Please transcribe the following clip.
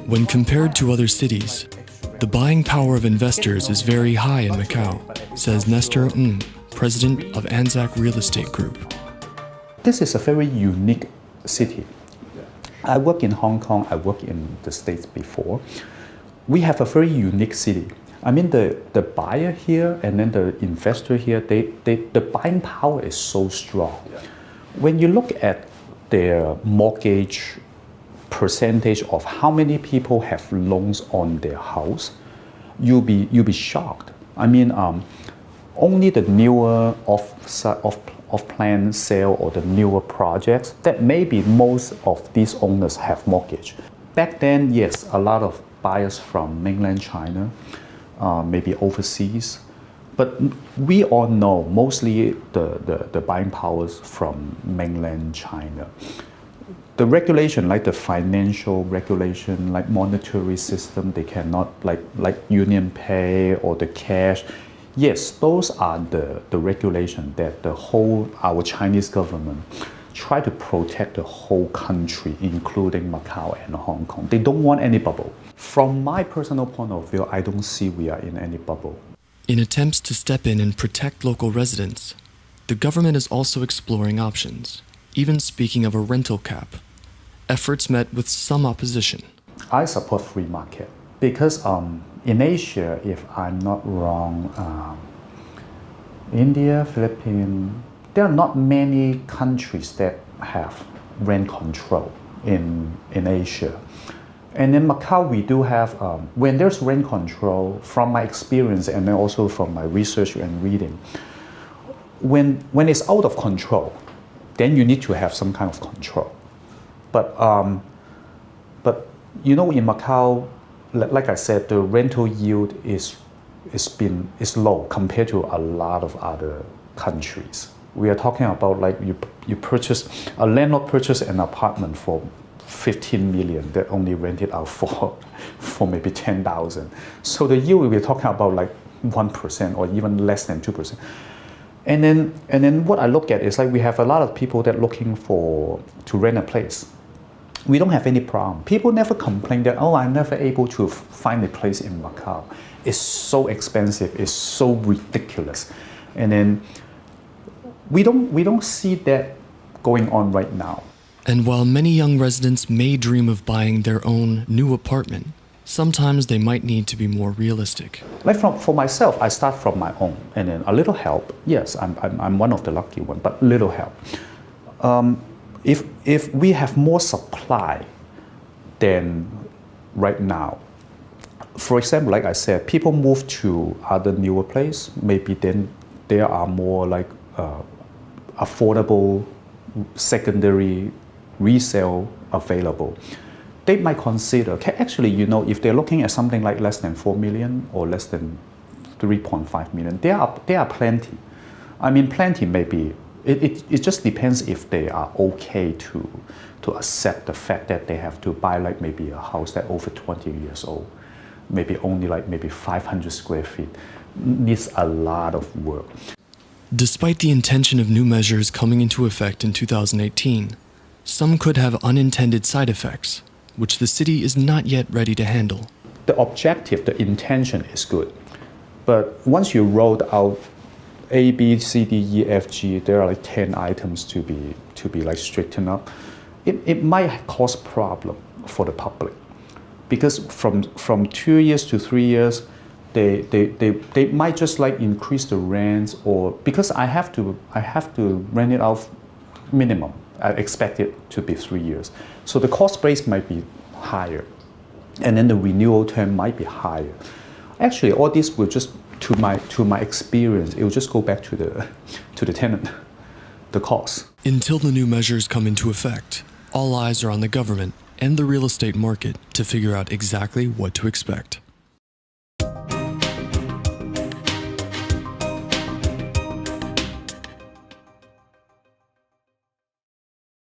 When compared to other cities, the buying power of investors is very high in Macau, says Nestor Ng, president of Anzac Real Estate Group. This is a very unique city. I work in Hong Kong, I work in the States before. We have a very unique city. I mean, the buyer here and then the investor here, the buying power is so strong. When you look at their mortgage percentage of how many people have loans on their house, you'll be shocked. I mean, only the newer off-plan sale or the newer projects that maybe most of these owners have mortgage. Back then, yes, a lot of buyers from mainland China, maybe overseas, but we all know mostly the buying powers from mainland China. The regulation, like the financial regulation, like monetary system, they cannot like union pay or the cash. Yes, those are the regulation that our Chinese government try to protect the whole country, including Macau and Hong Kong. They don't want any bubble. From my personal point of view, I don't see we are in any bubble. In attempts to step in and protect local residents, the government is also exploring options, even speaking of a rental cap. Efforts met with some opposition. I support free market because in Asia, if I'm not wrong, India, Philippines, there are not many countries that have rent control in Asia. And in Macau, we do have, when there's rent control, from my experience and then also from my research and reading, when it's out of control, then you need to have some kind of control. But you know, in Macau, like I said, the rental yield is low compared to a lot of other countries. We are talking about like a landlord purchase an apartment for 15 million that only rent it out for maybe 10,000. So the yield we're talking about like 1% or even less than 2%. And then what I look at is like we have a lot of people that looking to rent a place. We don't have any problem. People never complain that, oh, I'm never able to find a place in Macau. It's so expensive, it's so ridiculous. And then we don't see that going on right now. And while many young residents may dream of buying their own new apartment, sometimes they might need to be more realistic. Like for myself, I start from my own, and then a little help. Yes, I'm one of the lucky ones, but little help. If we have more supply than right now, for example, like I said, people move to other newer place, maybe then there are more like affordable secondary resale available. They might consider, actually, you know, if they're looking at something like less than 4 million or less than 3.5 million, there are plenty. I mean, plenty maybe. It just depends if they are okay to accept the fact that they have to buy like maybe a house that over 20 years old, maybe only like maybe 500 square feet, needs a lot of work. Despite the intention of new measures coming into effect in 2018, some could have unintended side effects, which the city is not yet ready to handle. The objective, the intention is good, but once you rolled out A, B, C, D, E, F, G, there are like 10 items to be like straightened up. It might cause problem for the public, because from 2 years to 3 years, they might just like increase the rents, or because I have to rent it out minimum. I expect it to be 3 years. So the cost base might be higher, and then the renewal term might be higher. Actually, all this will just, to my experience, it will just go back to the tenant, the cost. Until the new measures come into effect, all eyes are on the government and the real estate market to figure out exactly what to expect.